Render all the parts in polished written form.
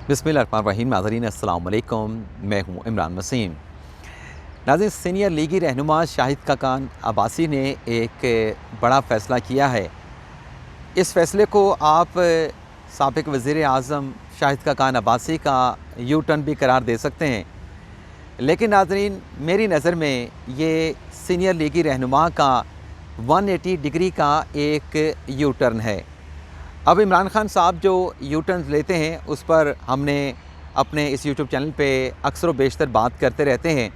बिस्मिल्लाहिर्रहमानिर्रहीम। नाज़रीन अस्सलाम वालेकुम, मैं हूँ इमरान वसीम। नाज़रीन, सीनियर लीगी रहनुमा शाहिद खाकान अब्बासी ने एक बड़ा फ़ैसला किया है। इस फ़ैसले को आप साबिक़ वज़ीर आज़म शाहिद खाकान अब्बासी का यू टर्न भी करार दे सकते हैं। लेकिन नाज़रीन, मेरी नज़र में ये सीनियर लीगी रहनुमा का 180 डिग्री का एक यू टर्न है। अब इमरान खान साहब जो यू टर्न लेते हैं उस पर हमने अपने इस यूट्यूब चैनल पे अक्सर व बेशतर बात करते रहते हैं,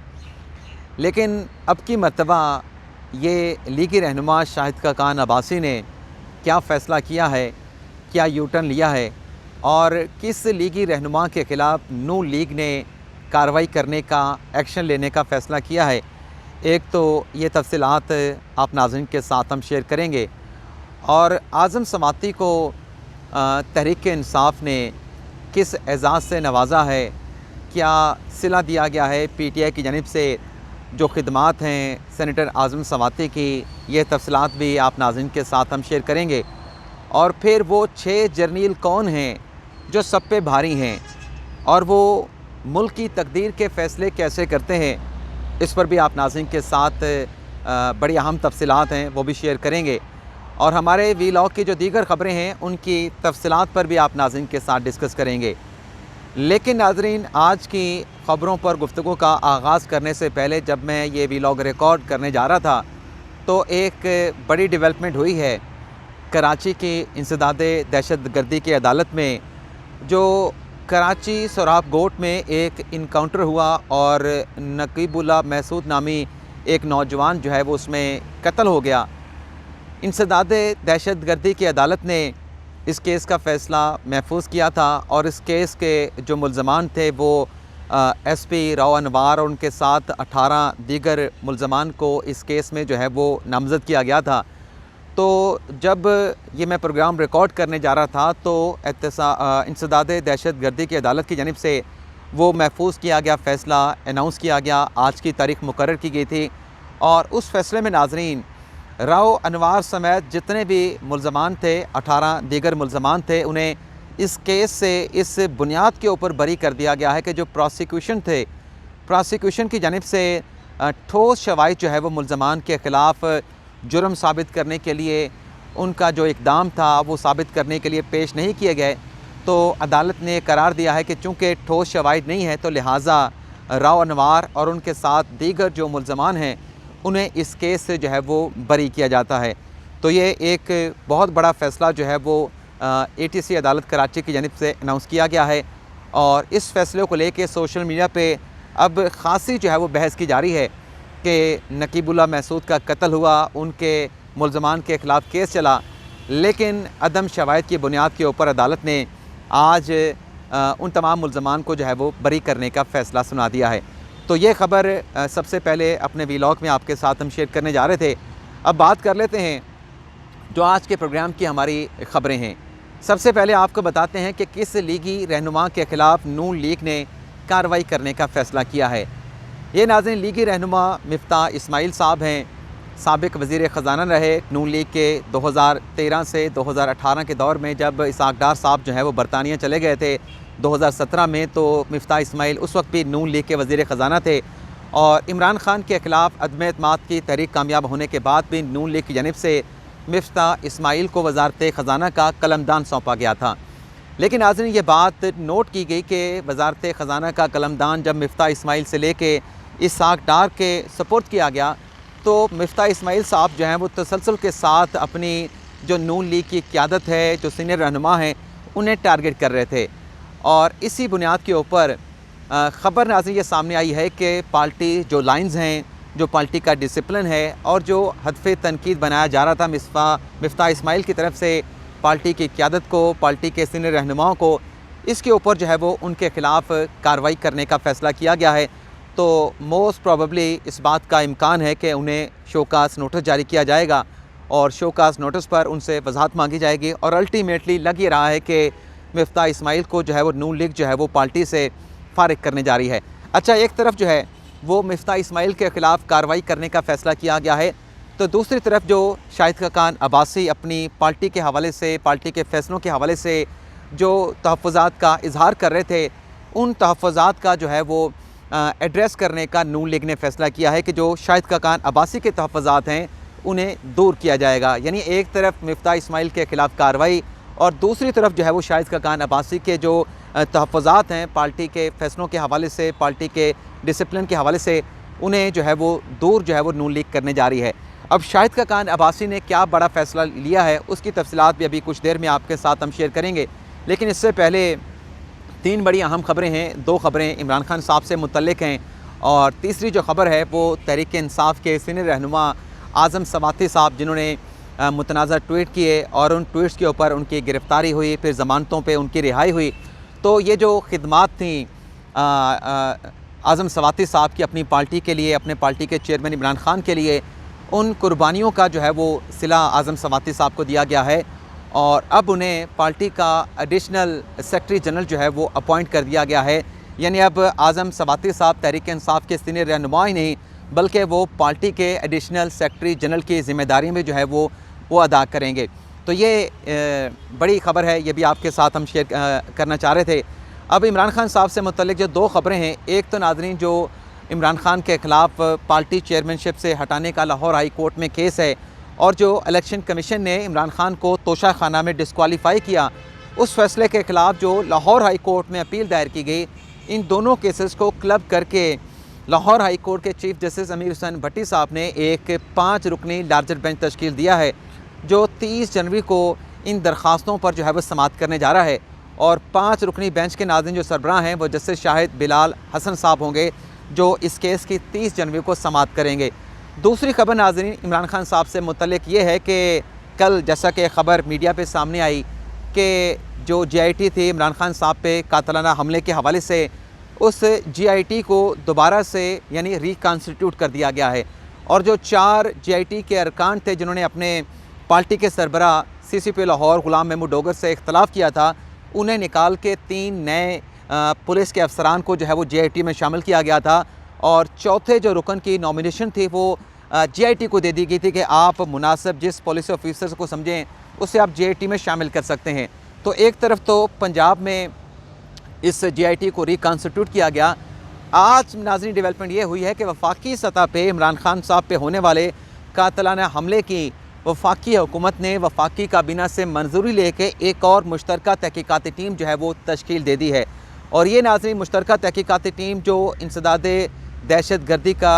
लेकिन अब की मर्तबा ये लीगी रहनुमा शाहिद खाकान अब्बासी ने क्या फ़ैसला किया है, क्या यू टर्न लिया है और किस लीगी रहनुमा के ख़िलाफ़ नून लीग ने कार्रवाई करने का, एक्शन लेने का फ़ैसला किया है, एक तो ये तफ़सीलात आप नाज़रीन के साथ हम शेयर करेंगे। और आज़म समाती को तहरीक-ए-इंसाफ़ ने किस एज़ाज़ से नवाज़ा है, क्या सिला दिया गया है पीटीआई की जानिब से जो ख़िदमात हैं सेनेटर आज़म समाती की, ये तफ़सीलात भी आप नाज़रीन के साथ हम शेयर करेंगे। और फिर वो 6 जर्नैल कौन हैं जो सब पे भारी हैं और वो मुल्क की तकदीर के फ़ैसले कैसे करते हैं, इस पर भी आप नाज़रीन के साथ बड़ी अहम तफ़सीलात हैं वो भी शेयर करेंगे। और हमारे वीलॉग की जो दीगर ख़बरें हैं उनकी तफ़सीलात पर भी आप नाज़रीन के साथ डिस्कस करेंगे। लेकिन नाज़रीन, आज की ख़बरों पर गुफ्तगू का आगाज़ करने से पहले जब मैं ये वीलॉग रिकॉर्ड करने जा रहा था तो एक बड़ी डेवलपमेंट हुई है। कराची की इंसदादे दहशतगर्दी की अदालत में जो कराची सोराब गोट में एक इनकाउंटर हुआ और नकीबुल्लाह महसूद नामी एक नौजवान जो है वो उसमें कत्ल हो गया। इंसदादे दहशतगर्दी की अदालत ने इस केस का फ़ैसला महफूज किया था और इस केस के जो मुल्ज़मान थे वो एसपी राव अनवार और उनके साथ 18 दीगर मुल्ज़मान को इस केस में जो है वो नामज़द किया गया था। तो जब ये मैं प्रोग्राम रिकॉर्ड करने जा रहा था तो इंसदादे दहशतगर्दी की अदालत की जानिब से वो महफूज किया गया फ़ैसला अनाउंस किया गया, आज की तारीख़ मुकर्रर की गई थी। और उस फ़ैसले में नाज़रीन, राव अनवार समेत जितने भी मुल्ज़मान थे, 18 दीगर मुल्ज़मान थे, उन्हें इस केस से इस बुनियाद के ऊपर बरी कर दिया गया है कि जो प्रोसिक्यूशन की जानिब से ठोस शवाहिद जो है वो मुल्ज़मान के ख़िलाफ़ जुर्म साबित करने के लिए उनका जो इक़दाम था वो साबित करने के लिए पेश नहीं किए गए। तो अदालत ने करार दिया है कि चूँकि ठोस शवाहिद नहीं है तो लिहाजा राव अनवार और उनके साथ दीगर जो मुल्ज़मान हैं उन्हें इस केस से जो है वो बरी किया जाता है। तो ये एक बहुत बड़ा फ़ैसला जो है वो एटीसी अदालत कराची की जानिब से अनाउंस किया गया है। और इस फ़ैसले को लेके सोशल मीडिया पे अब ख़ासी जो है वो बहस की जा रही है कि नकीबुल्लाह महसूद का कत्ल हुआ, उनके मुल्ज़मान के ख़िलाफ़ केस चला, लेकिन अदम शवाहिद की बुनियाद के ऊपर अदालत ने आज उन तमाम मुल्ज़मान को जो है वो बरी करने का फ़ैसला सुना दिया है। तो ये ख़बर सबसे पहले अपने वीलॉग में आपके साथ हम शेयर करने जा रहे थे। अब बात कर लेते हैं जो आज के प्रोग्राम की हमारी ख़बरें हैं। सबसे पहले आपको बताते हैं कि किस लीगी रहनुमा के ख़िलाफ़ नून लीग ने कार्रवाई करने का फ़ैसला किया है। ये नाज़रीन, लीगी रहनुमा मिफ्ता इस्माइल साहब हैं, साबिक़ वज़ीर ख़ज़ाना रहे नून लीग के 2013 से 2018 के दौर में। जब इसहाक़ डार साहब जो है वो बरतानिया चले गए थे 2017 में, तो मिफ्ता इस्माइल उस वक्त भी नून लीग के वज़ीर ख़ज़ाना थे। और इमरान खान के ख़िलाफ़ अदम एतमाद की तहरीक कामयाब होने के बाद भी नून लीग की जानिब से मिफ्ता इस्माइल को वज़ारत ख़ज़ाना का कलमदान सौंपा गया था। लेकिन नाज़रीन, ये बात नोट की गई कि वज़ारत ख़ज़ाना का कलमदान जब मिफ्ता इस्माइल से लेके इसहाक़ डार के सपुर्द किया गया तो मिफ्ता इस्माइल साहब जो हैं वो तसलसल के साथ अपनी जो नून लीग की क़यादत है, जो सीनियर रहनुमा हैं, उन्हें टारगेट कर रहे थे। और इसी बुनियाद के ऊपर ख़बर नाज़रीन ये सामने आई है कि पार्टी जो लाइन्स हैं, जो पार्टी का डिसिप्लिन है और जो हदफ़ तनकीद बनाया जा रहा था मिफ्ता इस्माइल की तरफ से पार्टी की क़यादत को, पार्टी के सीनियर रहनुमाओं को, इसके ऊपर जो है वो उनके ख़िलाफ़ कार्रवाई करने का फ़ैसला किया गया है। तो मोस्ट प्रॉबेबली इस बात का इम्कान है कि उन्हें शोकास नोटिस जारी किया जाएगा और शोकास नोटिस पर उनसे वजाहत मांगी जाएगी। और अल्टीमेटली लग ये रहा है कि मिफ्ता इस्माइल को जो है वो नून लीग जो है वो पार्टी से फ़ारिग करने जा रही है। अच्छा, एक तरफ जो है वो मिफ्ता इस्माइल के ख़िलाफ़ कार्रवाई करने का फ़ैसला किया गया है, तो दूसरी तरफ जो शाहिद खाकान अब्बासी अपनी पार्टी के हवाले से, पार्टी के फ़ैसलों के हवाले से जो तहफ़्फ़ुज़ात का इजहार कर रहे थे, उन तहफ़्फ़ुज़ात का जो है वो एड्रेस करने का नून लीग ने फ़ैसला किया है कि जो शाहिद खाकान अब्बासी के तहफ़्फ़ुज़ात हैं उन्हें दूर किया जाएगा। यानी एक तरफ मिफ्ता इस्माइल के ख़िलाफ़ कार्रवाई और दूसरी तरफ जो है वो शाहिद खाकान अब्बासी के जो तहफ़्फ़ुज़ात हैं पार्टी के फ़ैसलों के हवाले से, पार्टी के डिसिप्लिन के हवाले से, उन्हें जो है वो दूर जो है वो नून लीग करने जा रही है। अब शाहिद खाकान अब्बासी ने क्या बड़ा फ़ैसला लिया है उसकी तफसीलात भी अभी कुछ देर में आपके साथ हम शेयर करेंगे, लेकिन इससे पहले 3 बड़ी अहम ख़बरें हैं। 2 ख़बरें इमरान खान साहब से मुतल्लिक़ हैं और तीसरी जो ख़बर है वो तहरीक इंसाफ के सीनियर रहनुमा आज़म सवाती साहब, जिन्होंने मुतनाज़ा ट्वीट किए और उन ट्वीट्स के ऊपर उनकी गिरफ़्तारी हुई, फिर ज़मानतों पे उनकी रिहाई हुई। तो ये जो खिदमात थी आज़म सवाती साहब की अपनी पार्टी के लिए, अपने पार्टी के चेयरमैन इमरान खान के लिए, उन कुर्बानियों का जो है वो सिला आज़म सवाती साहब को दिया गया है और अब उन्हें पार्टी का एडिशनल सेक्रेटरी जनरल जो है वो अपॉइंट कर दिया गया है। यानी अब आज़म सवाती साहब तहरीक इंसाफ के सीनियर रहनुमा ही नहीं बल्कि वो पार्टी के एडिशनल सेक्रेटरी जनरल की ज़िम्मेदारी में जो है वो अदा करेंगे। तो ये बड़ी ख़बर है, ये भी आपके साथ हम शेयर करना चाह रहे थे। अब इमरान खान साहब से मुतल्लिक़ जो 2 ख़बरें हैं, एक तो नाज़रीन जो इमरान खान के ख़िलाफ़ पार्टी चेयरमैनशिप से हटाने का लाहौर हाई कोर्ट में केस है और जो इलेक्शन कमीशन ने इमरान खान को तोशा खाना में डिस्क्वालीफाई किया, उस फैसले के ख़िलाफ़ जो लाहौर हाई कोर्ट में अपील दायर की गई, इन दोनों केसेस को क्लब करके लाहौर हाई कोर्ट के चीफ जस्टिस अमीर हुसैन भट्टी साहब ने एक 5 रुकनी लार्जर बेंच तश्कील दिया है जो 30 जनवरी को इन दरख्वास्तों पर जो है वो समाअत करने जा रहा है। और 5 रुकनी बेंच के नाज़रीन जो सरबराह हैं वो जस्टिस शाहिद बिलाल हसन साहब होंगे जो इस केस की 30 जनवरी को समाअत करेंगे। दूसरी खबर नाज़रीन इमरान खान साहब से मुतल्लिक़ ये है कि कल जैसा कि ख़बर मीडिया पे सामने आई कि जो GIT थी इमरान खान साहब पे कातलाना हमले के हवाले से, उस GIT को दोबारा से यानी रिकॉन्स्टिट्यूट कर दिया गया है और जो 4 GIT के अरकान थे जिन्होंने अपने पार्टी के सरबराह CCP लाहौर ग़ुलाम महमूद डोगर से इख्तलाफ किया था, उन्हें निकाल के 3 नए पुलिस के अफसरान को जो है वो GIT में शामिल किया गया था और चौथे जो रुकन की नॉमिनेशन थी वो GIT को दे दी गई थी कि आप मुनासिब जिस पुलिस ऑफिसर को समझें उसे आप GIT में शामिल कर सकते हैं। तो एक तरफ तो पंजाब में इस GIT को रिकॉन्स्टिट्यूट किया गया। आज नाज़रीन डेवलपमेंट ये हुई है कि वफाकी सतह पे इमरान खान साहब पे होने वाले कातलाना हमले की वफाकी हुकूमत ने वफाकी काबीना से मंजूरी लेके एक और मुश्तरका तहकीकाती टीम जो है वो तश्कील दे दी है और ये नाज़रीन मुश्तरका तहकीकाती टीम जो इंसदाद दहशत गर्दी का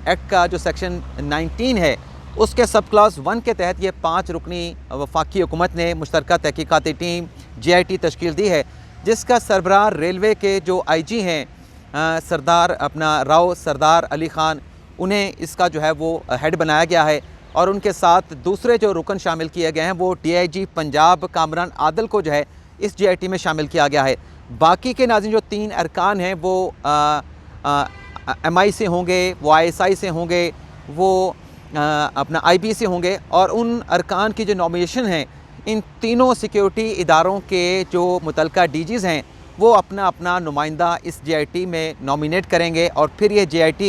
एक्ट का जो सेक्शन 19 है उसके सब क्लास 1 के तहत ये 5 रुकनी वफाकी हुकूमत ने मुश्तरका तहकीकाती टीम GIT तश्कील दी है, जिसका सरबराह रेलवे के जो IG हैं सरदार अपना राव सरदार अली ख़ान, उन्हें इसका जो है वो हेड बनाया गया है और उनके साथ दूसरे जो रुकन शामिल किए गए हैं वो DIG पंजाब कामरान आदल को जो है इस GIT में शामिल किया गया है। बाकी के नाज़रीन जो 3 अरकान हैं वो MI से होंगे, वो ISI से होंगे, वो अपना IB से होंगे और उन अरकान की जो नॉमिनेशन हैं इन तीनों सिक्योरिटी इदारों के जो मुतल्लिका DGs हैं वो अपना अपना नुमाइंदा इस GIT में नॉमिनेट करेंगे और फिर ये GIT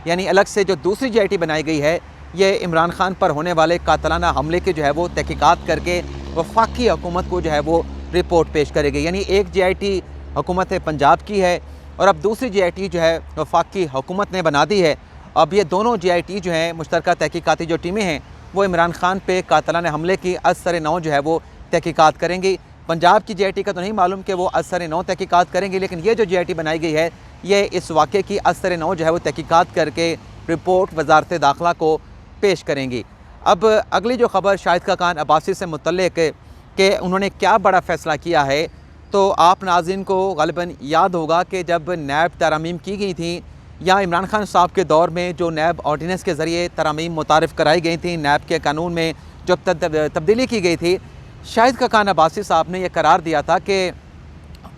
यानी अलग से जो दूसरी GIT बनाई गई है ये इमरान खान पर होने वाले कातलाना हमले के जो है वो तहकीकात करके वफाकी हुकूमत को जो है वो रिपोर्ट पेश करेगी। यानी एक GIT हुकूमत पंजाब की है और अब दूसरी GIT जो है वफाकी हुकूमत ने बना दी है। अब ये दोनों GIT जो हैं मुश्तरका तहकीकाती जो टीमें हैं वो इमरान खान पे कातलाना हमले की असर नौ जो है वो तहकीकात करेंगी। पंजाब की GIT का तो नहीं मालूम कि वो असर नौ तहकीकात करेंगी, लेकिन ये जो GIT बनाई गई है ये इस वाक़े की असर नौ जो है वो तहकीकात करके रिपोर्ट वजारत दाखिला को पेश करेंगी। अब अगली जो ख़बर शाहिद खाकान अब्बासी से मुतल्लिक़ कि उन्होंने क्या बड़ा फ़ैसला किया है, तो आप नाज़रीन को ग़ालिबन याद होगा कि जब नैब तरमीम की गई थी या इमरान खान साहब के दौर में जो नैब ऑर्डिनेंस के ज़रिए तरमीम मुतारिफ़ कराई गई थी, नैब के कानून में जो तब्दीली की गई थी, शाहिद खाकान अब्बासी साहब ने यह करार दिया था कि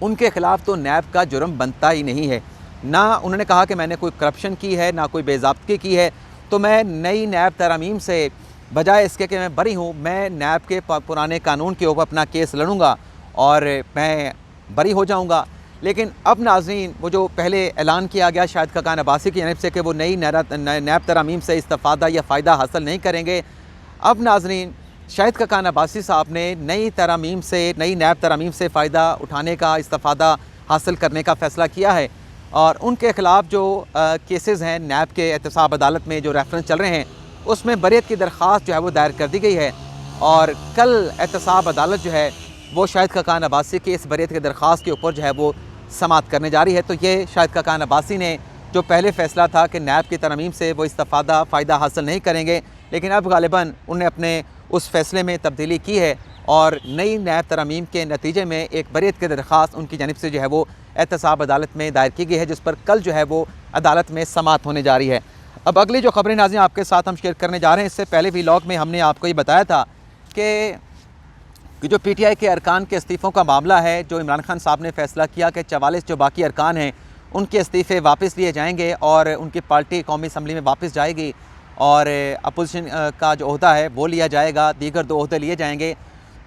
उनके ख़िलाफ़ तो नैब का जुर्म बनता ही नहीं है। ना उन्होंने कहा कि मैंने कोई करप्शन की है, ना कोई बेज़ाब्तगी की है, तो मैं नई नैब तरमीम से बजाय इसके कि मैं बरी हूँ, मैं नैब के पुराने कानून के ऊपर अपना केस लड़ूँगा और मैं बरी हो जाऊँगा। लेकिन अब नाज़रीन वो जो पहले ऐलान किया गया शाहिद खाकान अब्बासी की जानिब से कि वो नई नैब तरमीम से इस्तिफ़ादा या फ़ायदा हासिल नहीं करेंगे, अब नाज़रीन शाहिद खकान अब्बासी साहब ने नई नैब तरमीम से फ़ायदा उठाने का, इस्तिफ़ादा हासिल करने का फ़ैसला किया है और उनके ख़िलाफ़ जो केसेस हैं नैब के एहतसाब अदालत में जो रेफरेंस चल रहे हैं उसमें बरीअत की दरख्वास्त जो है वो दायर कर दी गई है और कल एहतसाब अदालत जो है वो शाहिद खकान अब्बासी की इस बरीअत की दरख्वास्त के ऊपर जो है वो समाअत करने जा रही है। तो ये शाहिद खकान अब्बासी ने जो पहले फ़ैसला था कि नैब की तरमीम से वो इस्तिफ़ादा फ़ायदा हासिल नहीं करेंगे, लेकिन अब गालिबन उन्हें अपने उस फ़ैसले में तब्दीली की है और नई नैब तरमीम के नतीजे में एक बरीअत की दरख्वास्त उनकी जानिब से जो है वो एहतसाब अदालत में दायर की गई है, जिस पर कल जो है वो अदालत में समाअत होने जा रही है। अब अगली जो ख़बरें नाज़रीन आपके साथ हम शेयर करने जा रहे हैं, इससे पहले व्लॉग में हमने आपको ये बताया था कि जो PTI के अरकान के इस्तीफ़ों का मामला है, जो इमरान खान साहब ने फ़ैसला किया कि 44 जो बाकी अरकान हैं उनके इस्तीफ़े वापस लिए जाएंगे और उनकी पार्टी कौमी असम्बली में वापस जाएगी और अपोजिशन का जो ओहदा है वो लिया जाएगा, दीगर 2 ओहदे लिए जाएंगे।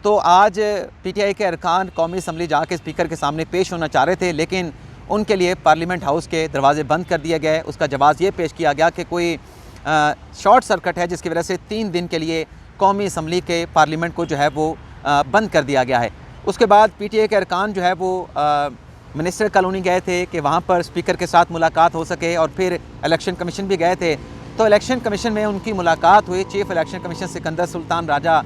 तो आज PTI के अरकान कौमी असम्बली जाके स्पीकर के सामने पेश होना चाह रहे थे, लेकिन उनके लिए पार्लियामेंट हाउस के दरवाजे बंद कर दिए गए। उसका जवाब ये पेश किया गया कि कोई शॉर्ट सर्किट है जिसकी वजह से 3 दिन के लिए कौमी असम्बली के पार्लियामेंट को जो है वो बंद कर दिया गया है। उसके बाद PTI के अरकान जो है वो मिनिस्टर कॉलोनी गए थे कि वहाँ पर स्पीकर के साथ मुलाकात हो सके और फिर इलेक्शन कमीशन भी गए थे। तो इलेक्शन कमीशन में उनकी मुलाकात हुई, chief election commission Sikandar Sultan Raja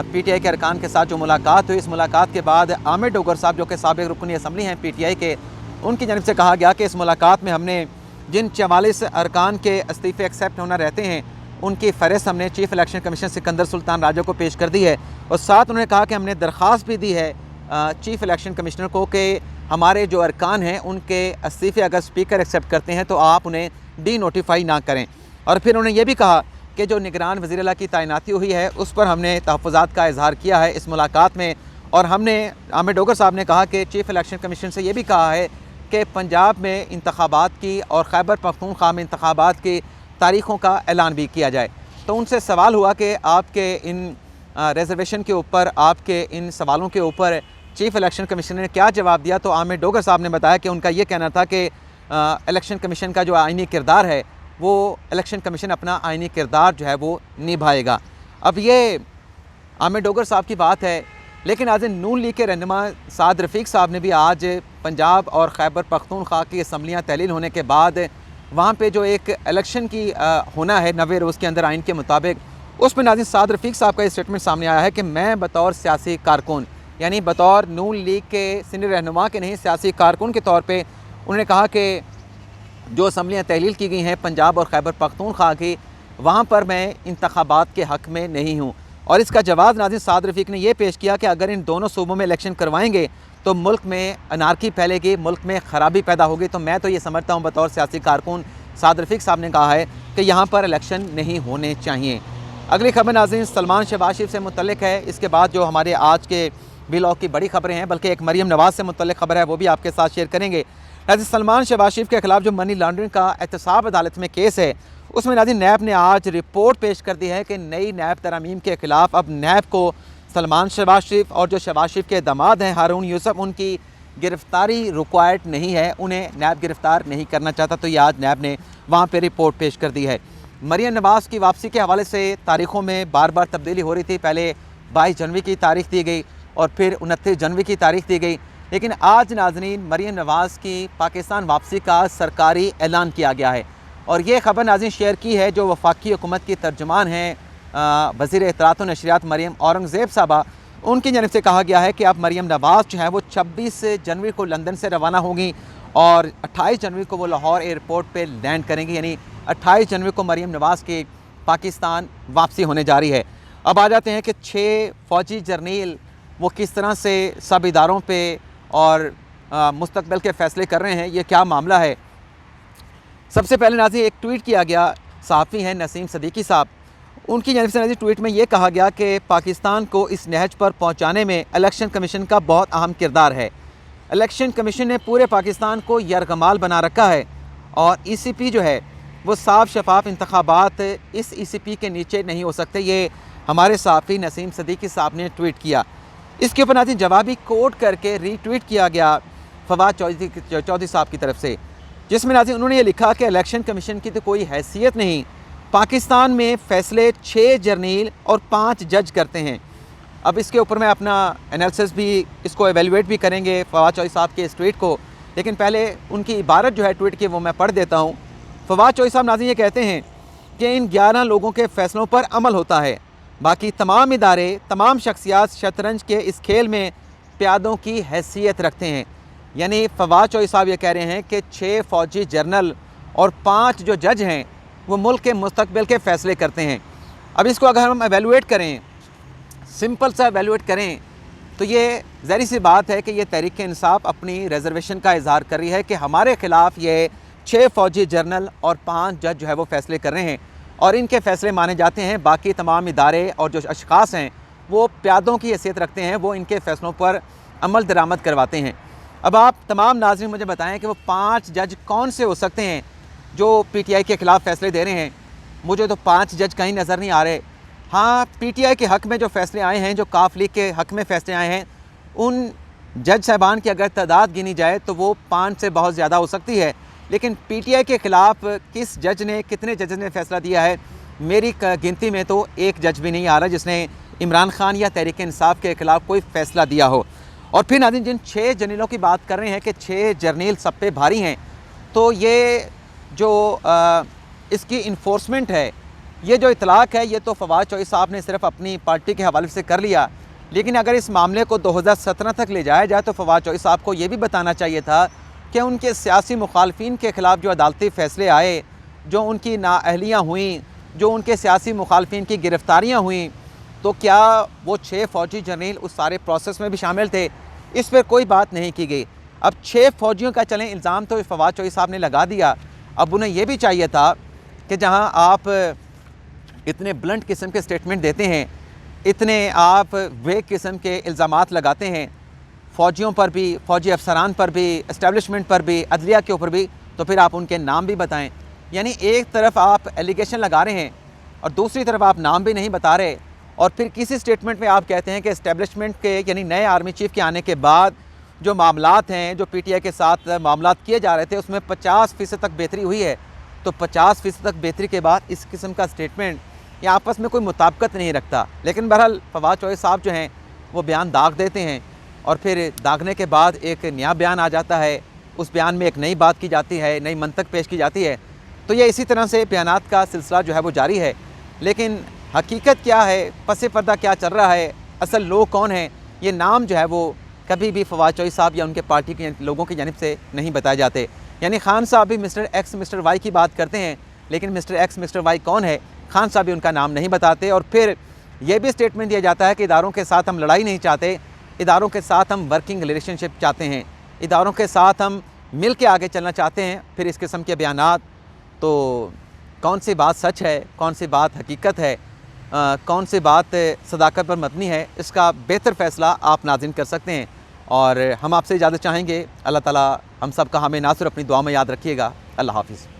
PTI के अरकान के साथ जो मुलाकात हुई, इस मुलाकात के बाद आमिर डोगर साहब जो कि साबिक़ रुकनी असम्बली हैं PTI के, उनकी जानिब से कहा गया कि इस मुलाकात में हमने जिन 44 अरकान के इस्तीफ़े एक्सेप्ट होना रहते हैं उनकी फ़हरिस्त हमने chief election commission Sikandar Sultan Raja को पेश कर दी है और साथ उन्होंने कहा कि हमने दरख्वास्त भी दी है चीफ़ इलेक्शन कमिश्नर को कि हमारे जो अरकान हैं उनके इस्तीफ़े अगर स्पीकर एक्सेप्ट करते हैं तो आप उन्हें डी नोटिफाई ना करें। और फिर उन्होंने ये भी कहा कि जो निगरान वज़ीर आला की तैनाती हुई है उस पर हमने तहफ़्फ़ुज़ात का इज़हार किया है इस मुलाकात में। और हमने आमिर डोगर साहब ने कहा कि चीफ़ इलेक्शन कमीशन से ये भी कहा है कि पंजाब में इंतखाबात की और खैबर पख्तूनख्वा में इंतखाबात की तारीख़ों का ऐलान भी किया जाए। तो उनसे सवाल हुआ कि आपके इन रिजर्वेशन के ऊपर, आपके इन सवालों के ऊपर चीफ़ इलेक्शन कमीशन ने क्या जवाब दिया। तो आमिर डोगर साहब ने बताया कि उनका ये कहना था कि इलेक्शन कमीशन का जो आइनी किरदार है वो इलेक्शन कमीशन अपना आइनी किरदार जो है वो निभाएगा। अब ये आमिर डोगर साहब की बात है, लेकिन आज नून लीग के रहनुमा साद रफ़ीक साहब ने भी आज पंजाब और खैबर पख्तूनख्वा की असम्बलियाँ तहलील होने के बाद वहाँ पे जो एक इलेक्शन की होना है 90 रोज़ के अंदर आइन के मुताबिक, उसमें नाज़रीन साद रफ़ीक साहब का स्टेटमेंट सामने आया है कि मैं बतौर सियासी कारकुन, यानी बतौर नून लीग के सीनियर रहनुमा के नहीं, सियासी कारकुन के तौर पे उन्होंने कहा कि जो असम्बलियाँ तहलील की गई हैं पंजाब और खैबर पख्तूनख्वा की, वहाँ पर मैं इंतखाबात के हक़ में नहीं हूँ। और इसका जवाब नाज़रीन साद रफ़ीक ने यह पेश किया कि अगर इन दोनों सूबों में इलेक्शन करवाएंगे तो मुल्क में अनारकी फैलेगी, मुल्क में ख़राबी पैदा होगी। तो मैं तो ये समझता हूँ बतौर सियासी कारकुन, साद रफ़ीक साहब ने कहा है कि यहाँ पर इलेक्शन नहीं होने चाहिए। अगली खबर नाज़रीन सलमान शहबाज शरीफ से मुतल्लिक है। इसके बाद जो हमारे आज के व्लॉग की बड़ी खबरें हैं, बल्कि एक मरीम नवाज़ से मुतल्लिक खबर है, वो भी आपके साथ शेयर करेंगे। नाज़रीन सलमान शहबाज शरीफ के ख़िलाफ़ जो मनी लॉन्ड्रिंग का एहतसाब अदालत में केस है, उसमें नाज़रीन नैब ने आज रिपोर्ट पेश कर दी है कि नई नैब तरमीम के ख़िलाफ़ अब नैब को सलमान शहबाज शरीफ और जो शहबाज शरीफ के दामाद हैं हारून यूसुफ, उनकी गिरफ़्तारी रिक्वायर्ड नहीं है, उन्हें नैब गिरफ़्तार नहीं करना चाहता। तो ये आज नैब ने वहाँ पर रिपोर्ट पेश कर दी है। मरियम नवाज़ की वापसी के हवाले से तारीख़ों में बार बार तब्दीली हो रही थी। पहले 22 जनवरी की तारीख़ दी गई और फिर 29 जनवरी की तारीख़ दी गई, लेकिन आज नाज़रीन मरियम नवाज़ की पाकिस्तान वापसी का सरकारी ऐलान किया गया है। और ये ख़बर नाज़रीन शेयर की है जो वफाकी हुकूमत की तर्जुमान हैं वज़ीर इत्तलात व नशरियात मरियम औरंगज़ेब साहबा, उनकी जानिब से कहा गया है कि अब मरियम नवाज़ जो है वो 26 जनवरी को लंदन से रवाना होंगी और 28 जनवरी को वो लाहौर एयरपोर्ट पे लैंड करेंगी। यानी 28 जनवरी को मरियम नवाज़ की पाकिस्तान वापसी होने जा रही है। अब आ जाते हैं कि 6 फ़ौजी जर्नील वो किस तरह से सब इदारों पे और मुस्तकबिल के फ़ैसले कर रहे हैं, ये क्या मामला है। सबसे पहले नाज़रीन एक ट्वीट किया गया, सहाफ़ी हैं नसीम सदीकी साहब, उनकी जानिब से नाज़रीन ट्वीट में ये कहा गया कि पाकिस्तान को इस नहज पर पहुँचाने में इलेक्शन कमीशन का बहुत अहम किरदार है। इलेक्शन कमीशन ने पूरे पाकिस्तान को यरगमाल बना रखा है और ECP जो है वो साफ शफाफ इंतखाबात इस ECP के नीचे नहीं हो सकते। ये हमारे सहाफ़ी नसीम सदीकी साहब ने ट्वीट किया। इसके ऊपर नाज़रीन जवाबी कोट करके रीट्वीट किया गया फवाद चौधरी साहब की तरफ से, जिसमें नाज़रीन उन्होंने ये लिखा कि इलेक्शन कमीशन की तो कोई हैसियत नहीं, पाकिस्तान में फ़ैसले 6 जर्नील और 5 जज करते हैं। अब इसके ऊपर मैं अपना एनालिसिस भी, इसको एवेलुएट भी करेंगे फवाद चौधरी साहब के इस ट्वीट को, लेकिन पहले उनकी इबारत जो है ट्वीट की वो मैं पढ़ देता हूँ। फवाद चौधरी साहब नाज़रीन ये कहते हैं कि इन 11 लोगों के फ़ैसलों पर अमल होता है, बाकी तमाम इदारे, तमाम शख्सियात शतरंज के इस खेल में प्यादों की हैसियत रखते हैं। यानी फवाद चौधरी साहब ये कह रहे हैं कि 6 फ़ौजी जर्नल और 5 जो जज हैं वो मुल्क के मुस्तकबिल के फ़ैसले करते हैं। अब इसको अगर हम एवेलुएट करें, सिंपल सा एवेलुएट करें, तो ये ज़ाहिर सी बात है कि ये तहरीक इंसाफ अपनी रिजर्वेशन का इजहार कर रही है कि हमारे ख़िलाफ़ ये 6 फ़ौजी जर्नल और 5 जज जो है वो फ़ैसले कर रहे हैं और इनके फ़ैसले माने जाते हैं। बाकी तमाम इदारे और जो अशख़ास हैं वो प्यादों की हैसियत रखते हैं, वो इनके फ़ैसलों पर अमल दरामद करवाते हैं। अब आप तमाम नाज़रीन मुझे बताएं कि वो 5 जज कौन से हो सकते हैं जो PTI के ख़िलाफ़ फ़ैसले दे रहे हैं। मुझे तो 5 जज कहीं नज़र नहीं आ रहे। हाँ, PTI के हक़ में जो फ़ैसले आए हैं, जो काफ लीग के हक़ में फ़ैसले आए हैं, उन जज साहबान की अगर तादाद गिनी जाए तो वो 5 से बहुत ज़्यादा हो सकती है। लेकिन PTI के ख़िलाफ़ किस जज ने, कितने जज ने फ़ैसला दिया है, मेरी गिनती में तो एक जज भी नहीं आ रहा जिसने इमरान खान या तहरीक इंसाफ के ख़िलाफ़ कोई फ़ैसला दिया हो। और फिर नाज़रीन जिन 6 जर्नीलों की बात कर रहे हैं कि 6 जर्नील सब पे भारी हैं, तो ये जो इसकी इन्फोर्समेंट है, ये जो इतलाक़ है, ये तो फवाद चौधरी साहब ने सिर्फ अपनी पार्टी के हवाले से कर लिया। लेकिन अगर इस मामले को 2017 तक ले जाया जाए तो फवाद चौधरी साहब को ये भी बताना चाहिए था कि उनके सियासी मुखालफिन के ख़िलाफ़ जो अदालती फ़ैसले आए, जो उनकी नाअहलियाँ हुई, जो उनके सियासी मुखालफिन की गिरफ़्तारियाँ हुई, तो क्या वो 6 फ़ौजी जर्नील उस सारे प्रोसेस में भी शामिल थे? इस पर कोई बात नहीं की गई। अब 6 फ़ौजियों का चलें इल्ज़ाम तो फवाद चौधरी साहब ने लगा दिया। अब उन्हें यह भी चाहिए था कि जहाँ आप इतने ब्लंट किस्म के स्टेटमेंट देते हैं, इतने आप वेग किस्म के इल्ज़ामात लगाते हैं फ़ौजियों पर भी, फ़ौजी अफसरान पर भी, इस्टेब्लिशमेंट पर भी, अदलिया के ऊपर भी, तो फिर आप उनके नाम भी बताएं। यानी एक तरफ आप एलिगेशन लगा रहे हैं और दूसरी तरफ आप नाम भी नहीं बता रहे, और फिर किसी स्टेटमेंट में आप कहते हैं कि इस्टेब्लिशमेंट के, यानी नए आर्मी चीफ़ के आने के बाद जो मामलात हैं, जो PTI के साथ मामलात किए जा रहे थे, उसमें 50% तक बेहतरी हुई है। तो 50% तक बेहतरी के बाद इस किस्म का स्टेटमेंट ये आपस में कोई मुताबिकत नहीं रखता। लेकिन बहरहाल फवाद चौधरी साहब जो हैं वो बयान दाग देते हैं और फिर दागने के बाद एक नया बयान आ जाता है, उस बयान में एक नई बात की जाती है, नई मंतक पेश की जाती है। तो ये इसी तरह से बयानात का सिलसिला जो है वो जारी है। लेकिन हकीकत क्या है, पस पर्दा क्या चल रहा है, असल लोग कौन हैं, ये नाम जो है वो कभी भी फवाद चौधरी साहब या उनके पार्टी के लोगों की जानिब से नहीं बताए जाते। यानी खान साहब भी मिस्टर एक्स मिस्टर वाई की बात करते हैं, लेकिन मिस्टर एक्स मिस्टर वाई कौन है, खान साहब भी उनका नाम नहीं बताते। और फिर यह भी स्टेटमेंट दिया जाता है कि इदारों के साथ हम लड़ाई नहीं चाहते, इदारों के साथ हम वर्किंग रिलेशनशिप चाहते हैं, इदारों के साथ हम मिल के आगे चलना चाहते हैं। फिर इस किस्म के बयानात, तो कौन सी बात सच है, कौन सी बात हकीकत है, कौन सी बात सदाकत पर मबनी है, इसका बेहतर फ़ैसला आप नाज़रीन कर सकते हैं। और हम आपसे इजाज़त चाहेंगे। अल्लाह ताला हम सब का हमें ना सिर्फ अपनी दुआ में याद रखिएगा। अल्लाह हाफ़िज़।